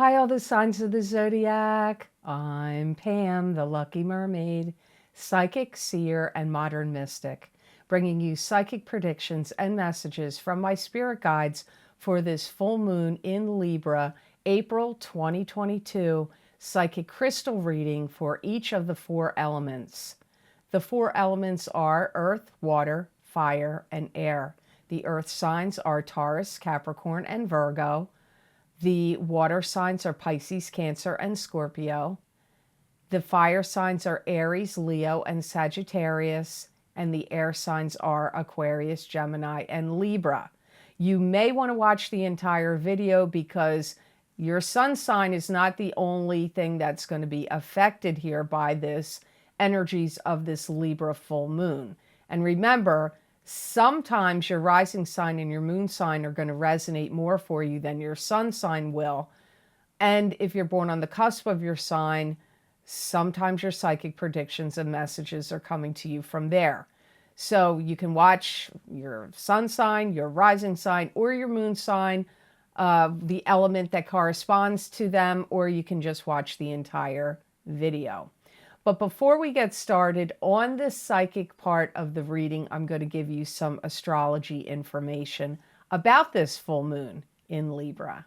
Hi, all the signs of the Zodiac. I'm Pam, the Lucky Mermaid, psychic, seer, and modern mystic, bringing you psychic predictions and messages from my spirit guides for this full moon in Libra, April 2022, psychic crystal reading for each of the four elements. The four elements are earth, water, fire, and air. The earth signs are Taurus, Capricorn, and Virgo. The water signs are Pisces, Cancer, and Scorpio. The fire signs are Aries, Leo, and Sagittarius. And the air signs are Aquarius, Gemini, and Libra. You may want to watch the entire video because your sun sign is not the only thing that's going to be affected here by this energies of this Libra full moon. And remember, sometimes your rising sign and your moon sign are going to resonate more for you than your sun sign will. And if you're born on the cusp of your sign, sometimes your psychic predictions and messages are coming to you from there. So you can watch your sun sign, your rising sign, or your moon sign, the element that corresponds to them, or you can just watch the entire video. But before we get started on this psychic part of the reading, I'm going to give you some astrology information about this full moon in Libra.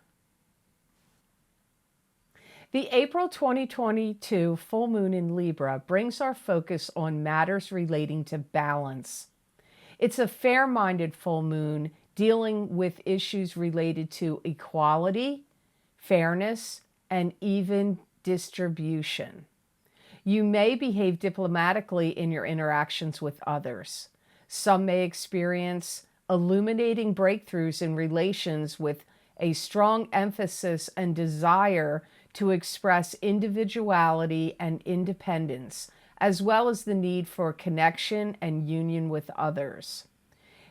The April 2022 full moon in Libra brings our focus on matters relating to balance. It's a fair-minded full moon dealing with issues related to equality, fairness, and even distribution. You may behave diplomatically in your interactions with others. Some may experience illuminating breakthroughs in relations with a strong emphasis and desire to express individuality and independence, as well as the need for connection and union with others.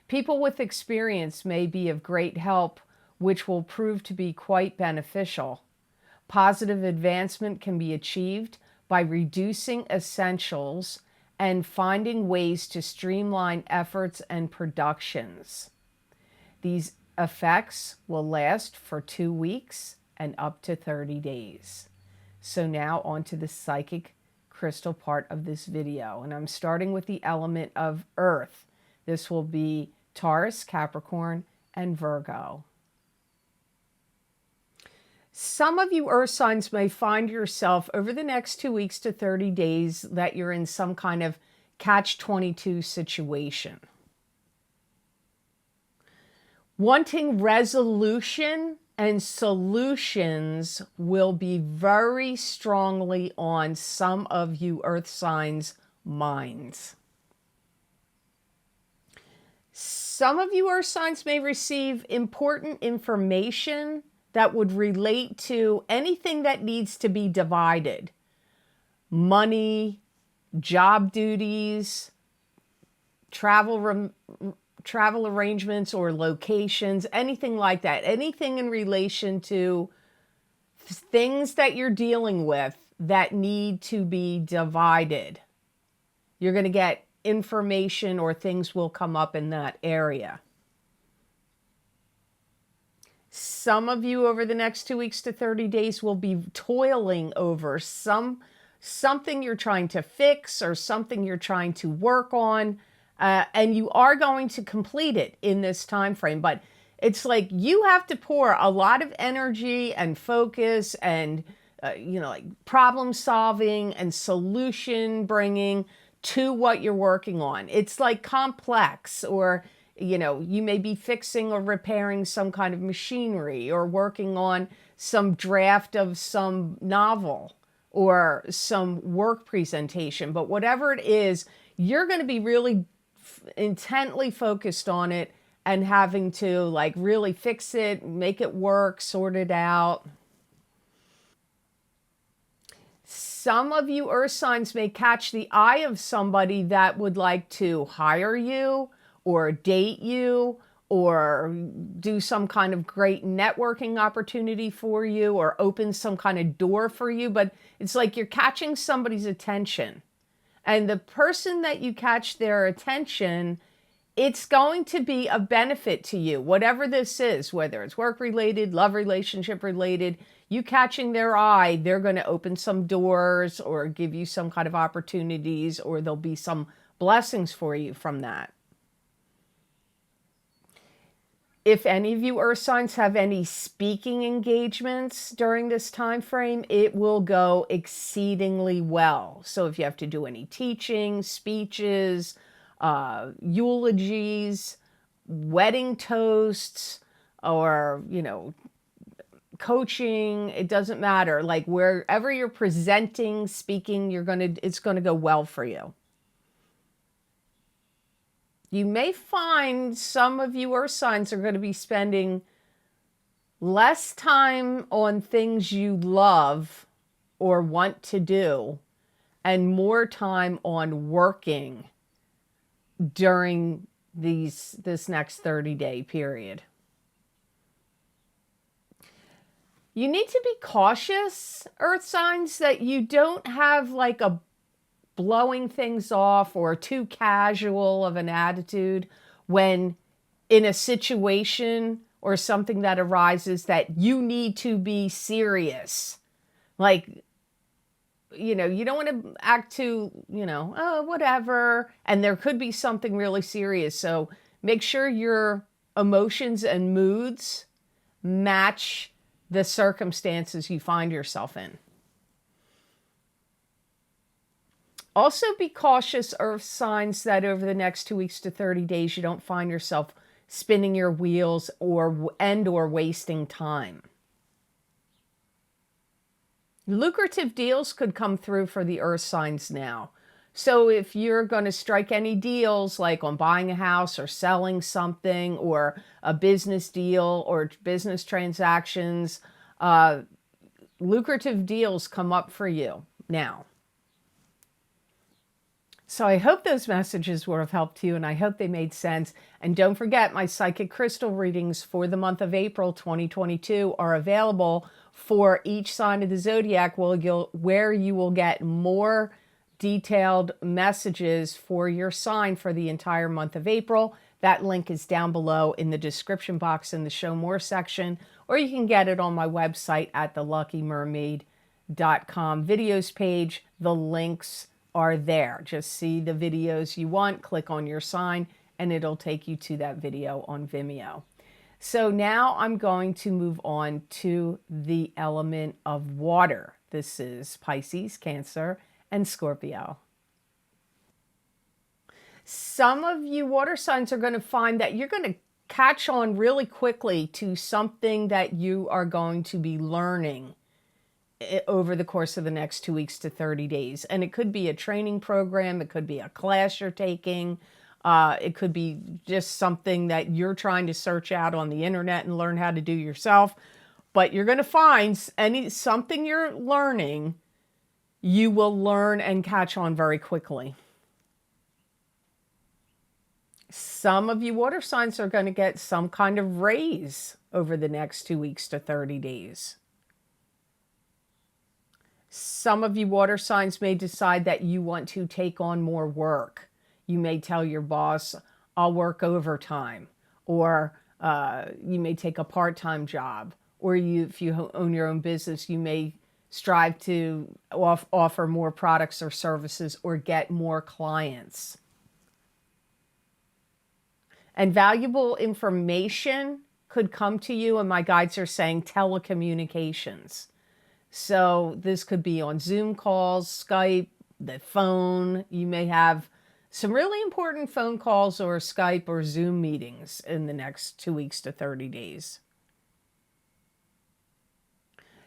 People with experience may be of great help, which will prove to be quite beneficial. Positive advancement can be achieved by reducing essentials and finding ways to streamline efforts and productions. These effects will last for 2 weeks and up to 30 days. So now on to the psychic crystal part of this video. And I'm starting with the element of earth. This will be Taurus, Capricorn, and Virgo. Some of you earth signs may find yourself over the next 2 weeks to 30 days that you're in some kind of catch-22 situation. Wanting resolution and solutions will be very strongly on some of you earth signs' minds. Some of you earth signs may receive important information that would relate to anything that needs to be divided. Money, job duties, travel arrangements or locations, anything like that. Anything in relation to things that you're dealing with that need to be divided. You're going to get information or things will come up in that area. Some of you over the next 2 weeks to 30 days will be toiling over something you're trying to fix or something you're trying to work on, and you are going to complete it in this time frame. But it's like you have to pour a lot of energy and focus and like problem solving and solution bringing to what you're working on. It's like complex, or you may be fixing or repairing some kind of machinery or working on some draft of some novel or some work presentation. But whatever it is, you're going to be really intently focused on it and having to like really fix it, make it work, sort it out. Some of you earth signs may catch the eye of somebody that would like to hire you or date you or do some kind of great networking opportunity for you or open some kind of door for you. But it's like you're catching somebody's attention. And the person that you catch their attention, it's going to be a benefit to you, whatever this is, whether it's work related, love relationship related. you catching their eye, they're going to open some doors or give you some kind of opportunities, or there'll be some blessings for you from that. If any of you earth signs have any speaking engagements during this time frame, it will go exceedingly well. So if you have to do any teaching, speeches, eulogies, wedding toasts, or, coaching, it doesn't matter. Like wherever you're presenting, speaking, it's going to go well for you. You may find some of you earth signs are going to be spending less time on things you love or want to do and more time on working during this next 30-day period. You need to be cautious, earth signs, that you don't have like a blowing things off or too casual of an attitude when in a situation or something that arises that you need to be serious. Like, you don't want to act too, oh, whatever. And there could be something really serious. So make sure your emotions and moods match the circumstances you find yourself in. Also be cautious, earth signs, that over the next 2 weeks to 30 days, you don't find yourself spinning your wheels or wasting time. Lucrative deals could come through for the earth signs now. So if you're going to strike any deals, like on buying a house or selling something or a business deal or business transactions, lucrative deals come up for you now. So I hope those messages were of help to you, and I hope they made sense. And don't forget, my psychic crystal readings for the month of April 2022 are available for each sign of the zodiac, where you will get more detailed messages for your sign for the entire month of April. That link is down below in the description box in the Show More section, or you can get it on my website at theluckymermaid.com videos page. The links are there. Just see the videos you want, click on your sign, and it'll take you to that video on Vimeo. So now I'm going to move on to the element of water. This is Pisces, Cancer, and Scorpio. Some of you water signs are going to find that you're going to catch on really quickly to something that you are going to be learning over the course of the next 2 weeks to 30 days. And it could be a training program. It could be a class you're taking. It could be just something that you're trying to search out on the internet and learn how to do yourself. But you're going to find something you're learning, you will learn and catch on very quickly. Some of you water signs are going to get some kind of raise over the next 2 weeks to 30 days. Some of you water signs may decide that you want to take on more work. You may tell your boss, I'll work overtime. Or you may take a part-time job. Or if you own your own business, you may strive to offer more products or services or get more clients. And valuable information could come to you, and my guides are saying telecommunications. So this could be on Zoom calls, Skype, the phone. You may have some really important phone calls or Skype or Zoom meetings in the next 2 weeks to 30 days.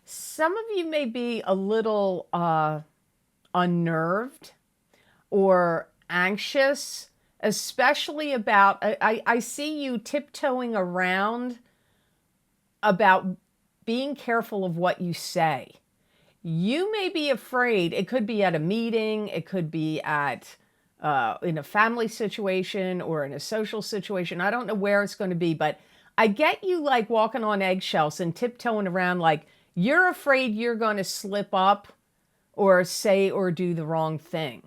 Some of you may be a little unnerved or anxious, especially about, I see you tiptoeing around about being careful of what you say. You may be afraid. It could be at a meeting. It could be at in a family situation or in a social situation. I don't know where it's going to be, but I get you like walking on eggshells and tiptoeing around like you're afraid you're going to slip up or say or do the wrong thing.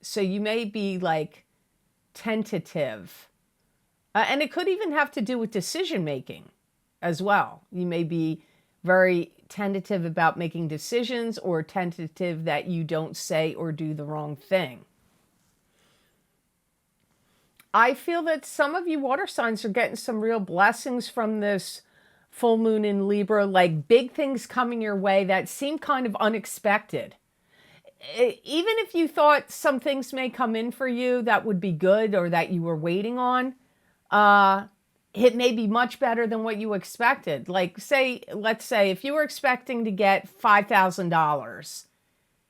So you may be like tentative. And it could even have to do with decision making as well. You may be very tentative about making decisions, or tentative that you don't say or do the wrong thing. I feel that some of you water signs are getting some real blessings from this full moon in Libra, like big things coming your way that seem kind of unexpected. Even if you thought some things may come in for you that would be good or that you were waiting on, it may be much better than what you expected. Like let's say if you were expecting to get $5,000,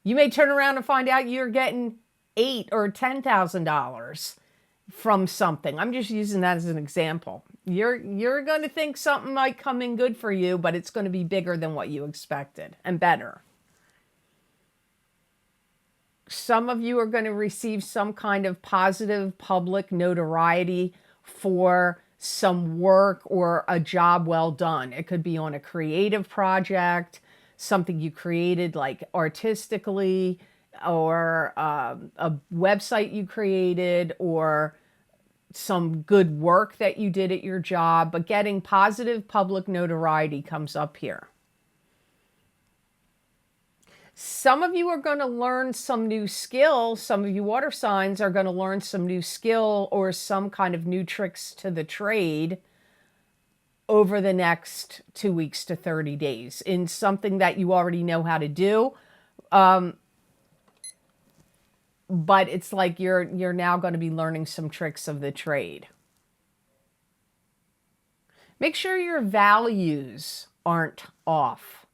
you may turn around and find out you're getting $8,000 or $10,000 from something. I'm just using that as an example. You're going to think something might come in good for you, but it's going to be bigger than what you expected and better. Some of you are going to receive some kind of positive public notoriety for some work or a job well done. It could be on a creative project, something you created like artistically, or a website you created, or some good work that you did at your job. But getting positive public notoriety comes up here. Some of you are going to learn some new skill. Some of you water signs are going to learn some new skill or some kind of new tricks to the trade over the next 2 weeks to 30 days in something that you already know how to do. But it's like you're now going to be learning some tricks of the trade. Make sure your values aren't off.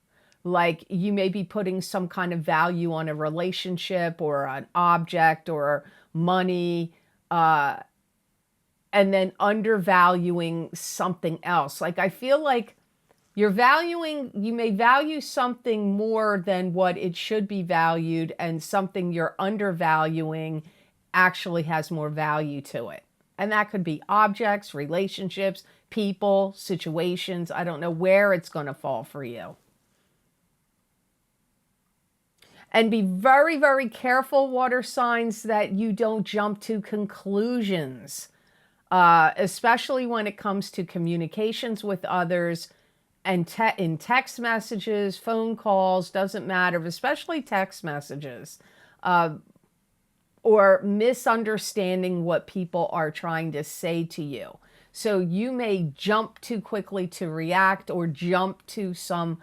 Like you may be putting some kind of value on a relationship or an object or money, and then undervaluing something else. Like I feel like you may value something more than what it should be valued, and something you're undervaluing actually has more value to it. And that could be objects, relationships, people, situations. I don't know where it's going to fall for you. And be very, very careful, water signs, that you don't jump to conclusions, especially when it comes to communications with others and in text messages, phone calls, doesn't matter, especially text messages, or misunderstanding what people are trying to say to you. So you may jump too quickly to react or jump to some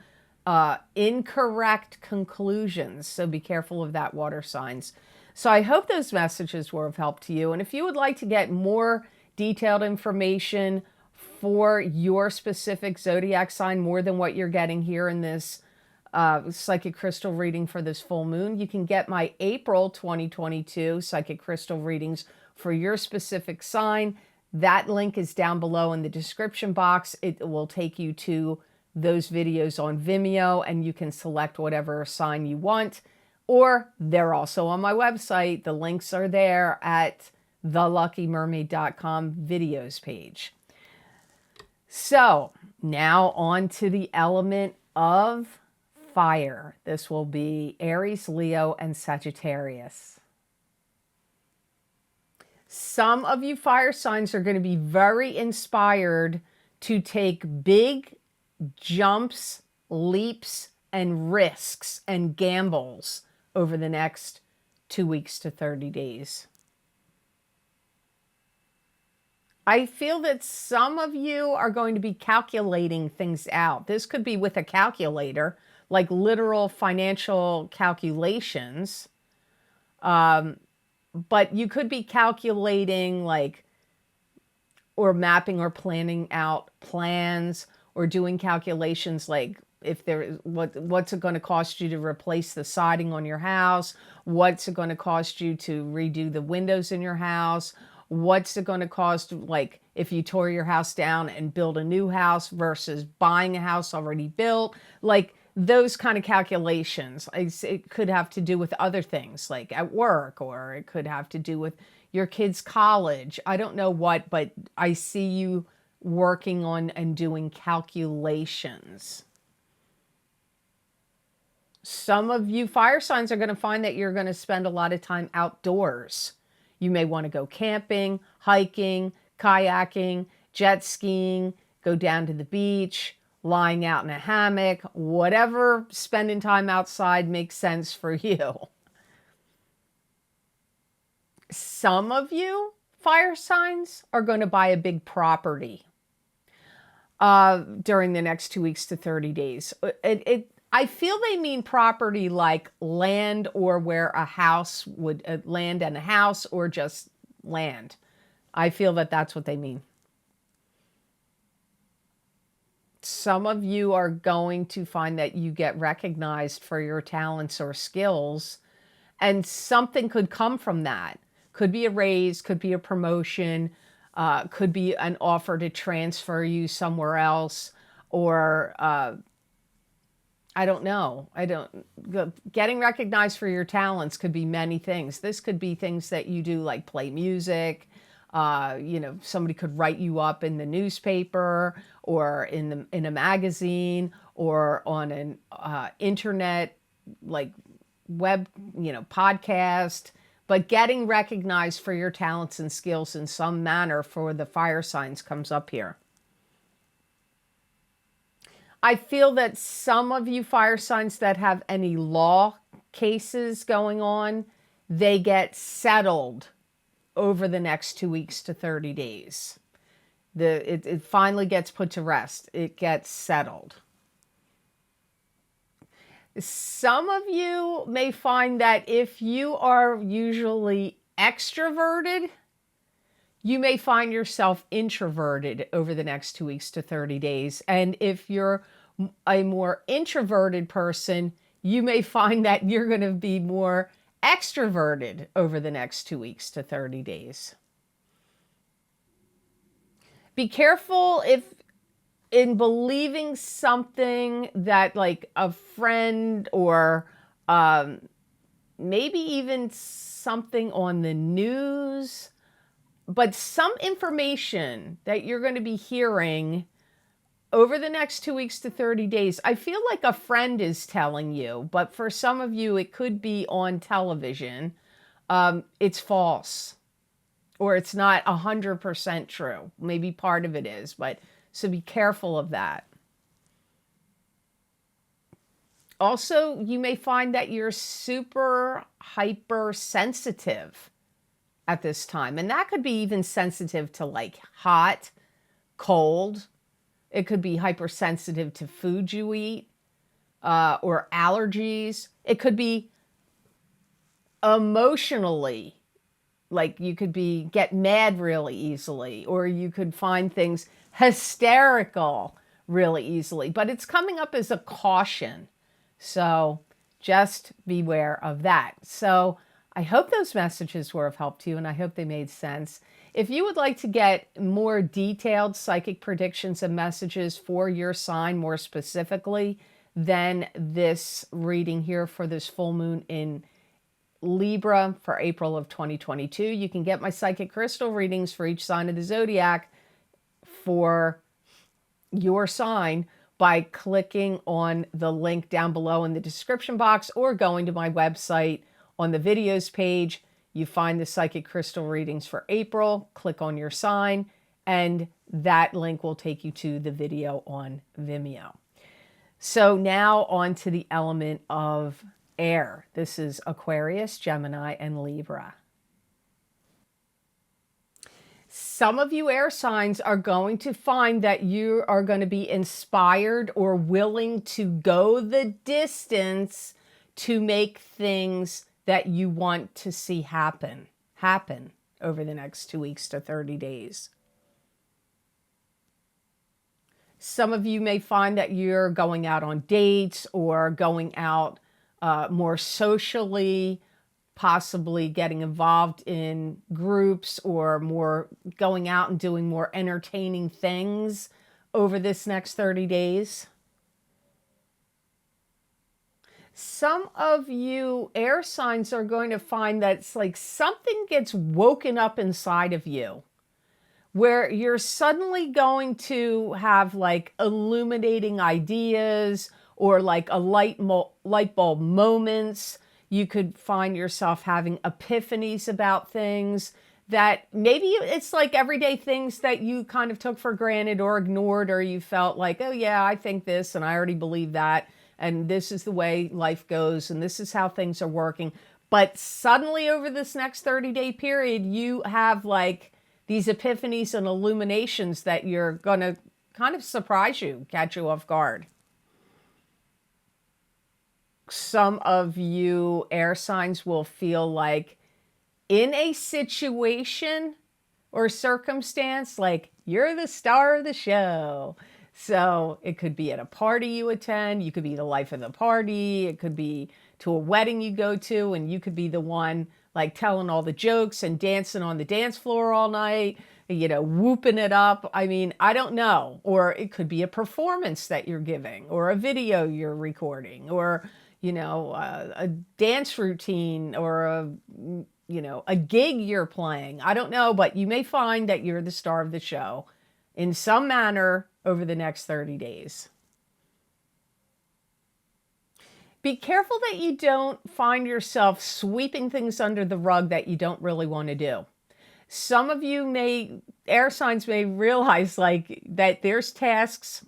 incorrect conclusions. So be careful of that, water signs. So I hope those messages were of help to you. And if you would like to get more detailed information for your specific zodiac sign, more than what you're getting here in this psychic crystal reading for this full moon, you can get my April 2022 psychic crystal readings for your specific sign. That link is down below in the description box. It will take you to those videos on Vimeo, and you can select whatever sign you want, or they're also on my website. The links are there at theluckymermaid.com videos page. So now on to the element of fire. This will be Aries, Leo, and Sagittarius. Some of you fire signs are going to be very inspired to take big jumps, leaps, and risks and gambles over the next 2 weeks to 30 days. I feel that some of you are going to be calculating things out. This could be with a calculator, like literal financial calculations. But you could be calculating or mapping or planning out plans, or doing calculations like if what's it going to cost you to replace the siding on your house? What's it going to cost you to redo the windows in your house? What's it going to cost, like if you tore your house down and build a new house versus buying a house already built? Like those kind of calculations. It could have to do with other things like at work, or it could have to do with your kids' college. I don't know what, but I see you working on and doing calculations. Some of you fire signs are going to find that you're going to spend a lot of time outdoors. You may want to go camping, hiking, kayaking, jet skiing, go down to the beach, lying out in a hammock, whatever spending time outside makes sense for you. Some of you fire signs are going to buy a big property during the next 2 weeks to 30 days. I feel they mean property like land, or where a house would, land and a house, or just land. I feel that that's what they mean. Some of you are going to find that you get recognized for your talents or skills, and something could come from that. Could be a raise, could be a promotion, could be an offer to transfer you somewhere else, or I don't know. Getting recognized for your talents could be many things. This could be things that you do, like play music. Somebody could write you up in the newspaper, or in a magazine, or on an internet, like web, podcast. But getting recognized for your talents and skills in some manner for the fire signs comes up here. I feel that some of you fire signs that have any law cases going on, they get settled over the next 2 weeks to 30 days. It finally gets put to rest. It gets settled. Some of you may find that if you are usually extroverted, you may find yourself introverted over the next 2 weeks to 30 days. And if you're a more introverted person, you may find that you're going to be more extroverted over the next 2 weeks to 30 days. Be careful in believing something that, like, a friend, or maybe even something on the news, but some information that you're going to be hearing over the next 2 weeks to 30 days. I feel like a friend is telling you, but for some of you, it could be on television. It's false, or it's not 100% true. Maybe part of it is, but so be careful of that. Also, you may find that you're super hypersensitive at this time. And that could be even sensitive to, like, hot, cold. It could be hypersensitive to food you eat, or allergies. It could be emotionally, like you could get mad really easily, or you could find things hysterical really easily. But it's coming up as a caution. So just beware of that. So I hope those messages were of help to you, and I hope they made sense. If you would like to get more detailed psychic predictions and messages for your sign more specifically than this reading here for this full moon in Libra for April of 2022, you can get my psychic crystal readings for each sign of the zodiac for your sign by clicking on the link down below in the description box, or going to my website. On the videos page, you find the psychic crystal readings for April, click on your sign, and that link will take you to the video on Vimeo. So now on to the element of air. This is Aquarius, Gemini, and Libra. Some of you air signs are going to find that you are going to be inspired or willing to go the distance to make things that you want to see happen over the next 2 weeks to 30 days. Some of you may find that you're going out on dates, or going out more socially, possibly getting involved in groups, or more going out and doing more entertaining things over this next 30 days. Some of you air signs are going to find that it's like something gets woken up inside of you, where you're suddenly going to have like illuminating ideas, or like a light bulb moments. You could find yourself having epiphanies about things that maybe it's like everyday things that you kind of took for granted or ignored, or you felt like, oh yeah, I think this and I already believe that, and this is the way life goes and this is how things are working. But suddenly over this next 30-day period, you have like these epiphanies and illuminations that you're going to kind of surprise you, catch you off guard. Some of you air signs will feel like in a situation or circumstance, like you're the star of the show. So it could be at a party you attend, you could be the life of the party, it could be to a wedding you go to, and you could be the one like telling all the jokes and dancing on the dance floor all night, you know, whooping it up. I mean, I don't know. Or it could be a performance that you're giving, or a video you're recording, or, you know, a dance routine, or a gig you're playing. I don't know, but you may find that you're the star of the show in some manner over the next 30 days. Be careful that you don't find yourself sweeping things under the rug that you don't really want to do. Some of you air signs may realize like that there's tasks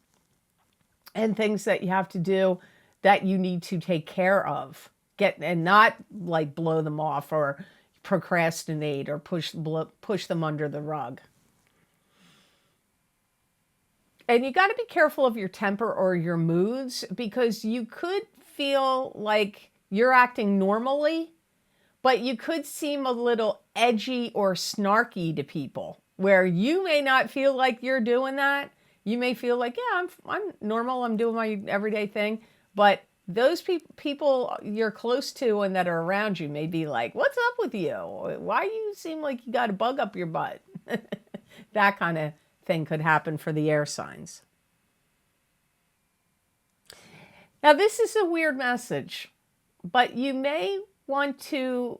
and things that you have to do that you need to take care of, and not like blow them off or procrastinate or push them under the rug. And you got to be careful of your temper or your moods, because you could feel like you're acting normally, but you could seem a little edgy or snarky to people, where you may not feel like you're doing that. You may feel like, yeah, I'm normal, I'm doing my everyday thing. But those people you're close to and that are around you may be like, what's up with you? Why you seem like you got a bug up your butt? That kind of thing could happen for the air signs. Now, this is a weird message, but you may want to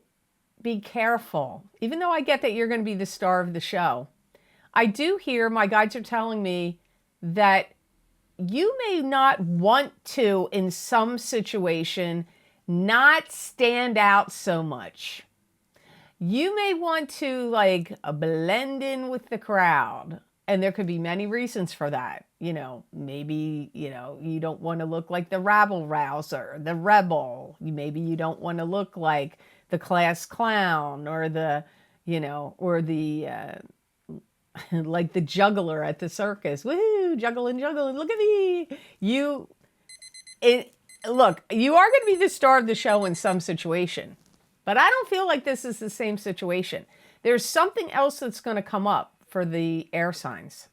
be careful. Even though I get that you're going to be the star of the show, I do hear my guides are telling me that you may not want to, in some situation, not stand out so much. You may want to like blend in with the crowd. And there could be many reasons for that. You know, maybe, you don't want to look like the rabble rouser, the rebel. Maybe you don't want to look like the class clown, or like the juggler at the circus. Woohoo, juggling, look at me. Look, you are going to be the star of the show in some situation, but I don't feel like this is the same situation. There's something else that's going to come up for the air signs,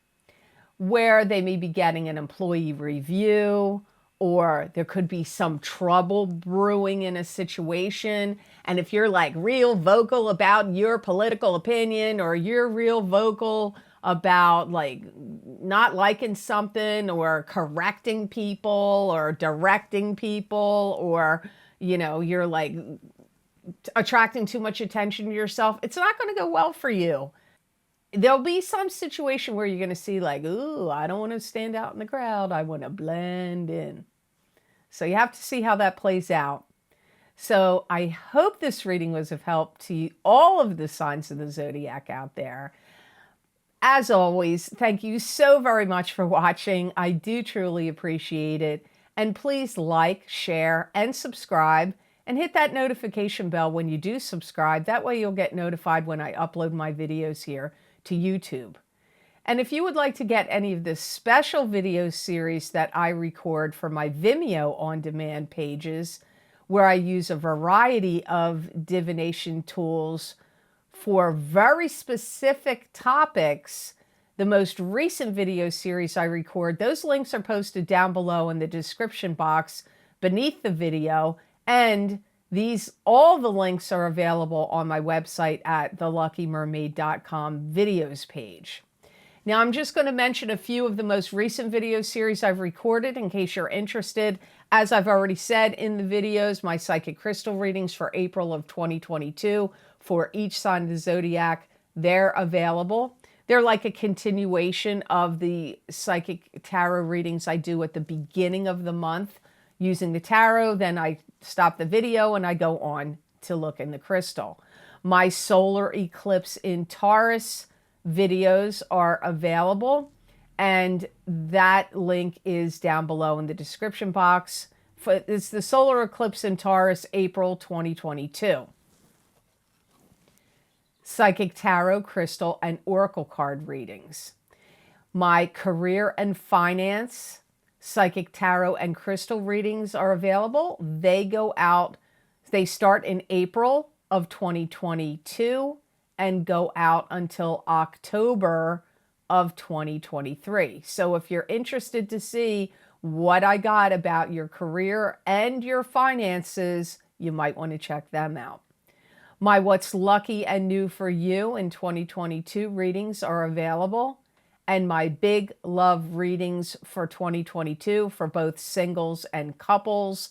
where they may be getting an employee review, or there could be some trouble brewing in a situation. And if you're like real vocal about your political opinion, or you're real vocal about like not liking something, or correcting people, or directing people, or, you're like attracting too much attention to yourself, it's not going to go well for you. There'll be some situation where you're going to see like, ooh, I don't want to stand out in the crowd. I want to blend in. So you have to see how that plays out. So I hope this reading was of help to all of the signs of the zodiac out there. As always, thank you so very much for watching. I do truly appreciate it. And please like, share, and subscribe. And hit that notification bell when you do subscribe. That way you'll get notified when I upload my videos here to YouTube. And if you would like to get any of the special video series that I record for my Vimeo on-demand pages, where I use a variety of divination tools for very specific topics, the most recent video series I record, those links are posted down below in the description box beneath the video. And all the links are available on my website at theluckymermaid.com videos page. Now, I'm just going to mention a few of the most recent video series I've recorded in case you're interested. As I've already said in the videos, my psychic crystal readings for April of 2022 for each sign of the zodiac, they're available. They're like a continuation of the psychic tarot readings I do at the beginning of the month using the tarot. Then I stop the video and I go on to look in the crystal. My solar eclipse in Taurus videos are available, and that link is down below in the description box. It's the solar eclipse in Taurus, April 2022. Psychic tarot, crystal, and oracle card readings. My career and finance psychic tarot and crystal readings are available. They start in April of 2022 and go out until October of 2023. So if you're interested to see what I got about your career and your finances, you might want to check them out. My What's Lucky and New for You in 2022 readings are available. And my big love readings for 2022 for both singles and couples.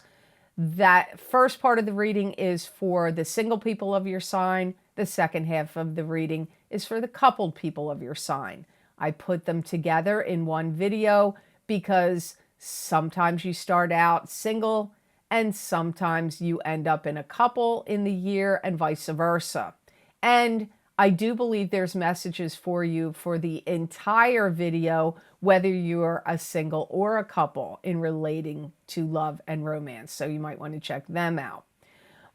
That first part of the reading is for the single people of your sign. The second half of the reading is for the coupled people of your sign. I put them together in one video because sometimes you start out single and sometimes you end up in a couple in the year and vice versa. And I do believe there's messages for you for the entire video, whether you're a single or a couple in relating to love and romance. So you might want to check them out.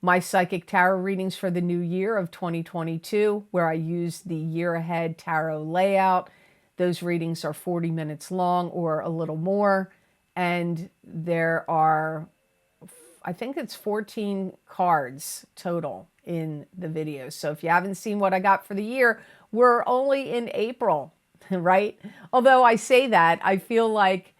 My psychic tarot readings for the new year of 2022, where I use the year ahead tarot layout. Those readings are 40 minutes long or a little more. And there are, I think it's 14 cards total in the video. So if you haven't seen what I got for the year, we're only in April, right? Although I say that, I feel like,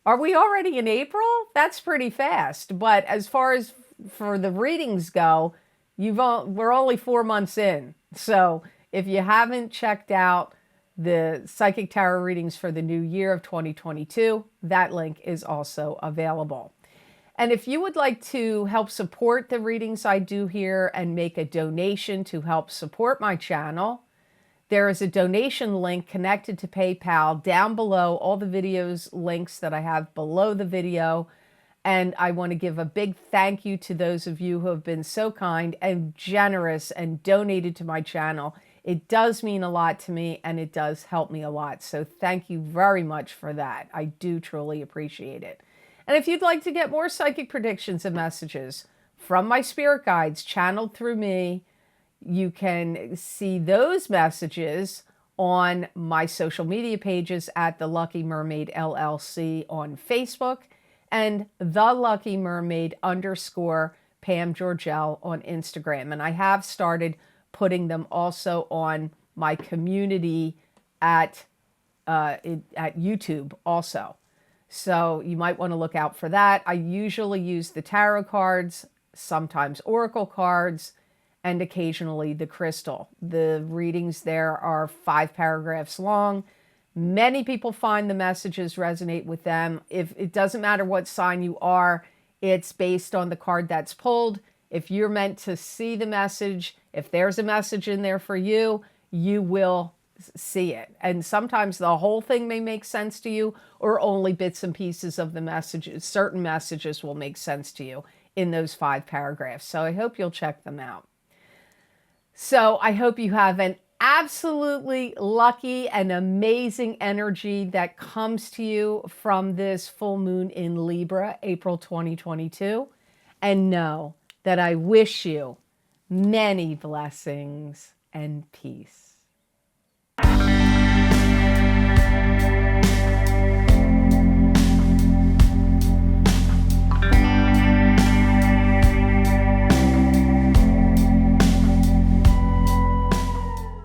are we already in April? That's pretty fast. But as far as for the readings go, we're only 4 months in. So if you haven't checked out the Psychic Tarot readings for the new year of 2022, that link is also available. And if you would like to help support the readings I do here and make a donation to help support my channel, there is a donation link connected to PayPal down below all the videos links that I have below the video. And I want to give a big thank you to those of you who have been so kind and generous and donated to my channel. It does mean a lot to me and it does help me a lot. So thank you very much for that. I do truly appreciate it. And if you'd like to get more psychic predictions and messages from my spirit guides channeled through me, you can see those messages on my social media pages at The Lucky Mermaid LLC on Facebook and The Lucky Mermaid _Pam Georgel on Instagram. And I have started putting them also on my community at YouTube also. So you might want to look out for that. I usually use the tarot cards, sometimes oracle cards, and occasionally the crystal. The readings there are 5 paragraphs long. Many people find the messages resonate with them. If it doesn't matter what sign you are, it's based on the card that's pulled. If you're meant to see the message, if there's a message in there for you, you will see it. And sometimes the whole thing may make sense to you, or only bits and pieces of the messages. Certain messages will make sense to you in those 5 paragraphs. So I hope you'll check them out. So I hope you have an absolutely lucky and amazing energy that comes to you from this full moon in Libra, April 2022. And know that I wish you many blessings and peace.